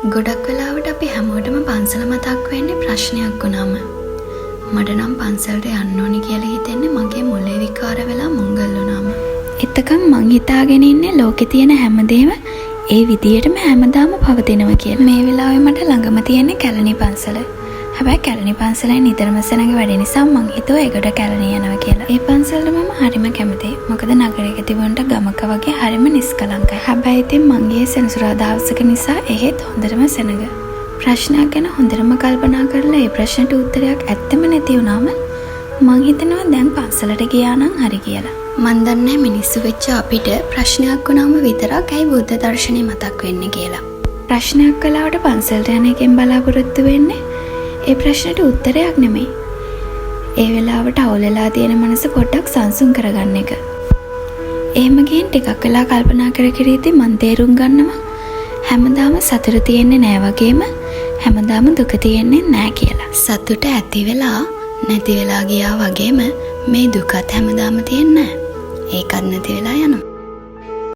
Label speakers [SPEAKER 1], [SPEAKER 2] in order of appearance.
[SPEAKER 1] ගොඩක් වෙලාවට අපි හැමෝටම පන්සල මතක් වෙන්නේ ප්‍රශ්නයක් වුණාම. මට නම් පන්සලට යන්න ඕනි කියලා හිතෙන්නේ මගේ මොලේ විකාර වෙලා මොංගල් වුණාම. එතකම් මං හිතාගෙන ඉන්නේ ලෝකේ තියෙන හැමදේම ඒ විදියටම හැමදාම පවතිනවා කියලා. මේ වෙලාවේ මට ළඟම තියෙන්නේ කැලණි පන්සල. හැබැයි කැලණි පන්සලේ නිතරම සෙනඟ වැඩි නිසා මං හිතුවා ඒකට කැලණි යනවා කියලා. ඒ පන්සලට මම හරිම කැමතියි. මොකද නගරයක තිබුණට ගමක වගේ හරිම නිස්කලංකයි. හැබැයි ඉතින් මං ගියේ සෙනසුරාදා දවසක නිසා එහෙත් හොඳටම සෙනඟ. ප්‍රශ්නයක් ගැන හොඳටම කල්පනා කරලා ඒ ප්‍රශ්නට උත්තරයක් ඇත්තම නැති වුණාම මං හිතනවා දැන් පන්සලට ගියා නම් හරි කියලා. මන් දන්නේ මිනිස්සු වෙච්ච අපිට ප්‍රශ්නයක් වුණාම විතරක් ඇයි බුද්ධ දර්ශනේ මතක් වෙන්නේ කියලා. ප්‍රශ්නයක් කළාට පන්සලට යන එකෙන් බලාපොරොත්තු වෙන්නේ ඒ ප්‍රශ්නට උත්තරයක් නෙමෙයි. ඒ වෙලාවට අවුලලා තියෙන මනස පොඩ්ඩක් සංසුන් කරගන්න එක. එහෙම ගිහින් ටිකක් වෙලා කල්පනා කර කර ඉතින් මන් තේරුම් ගන්නවා හැමදාම සතුට තියෙන්නේ නෑ වගේම හැමදාම දුක තියෙන්නේ නෑ කියලා. සතුට ඇති වෙලා නැති වෙලා ගියා වගේම මේ දුකත් හැමදාම තියෙන්නේ නෑ. ඒකත් නැති වෙලා යනවා.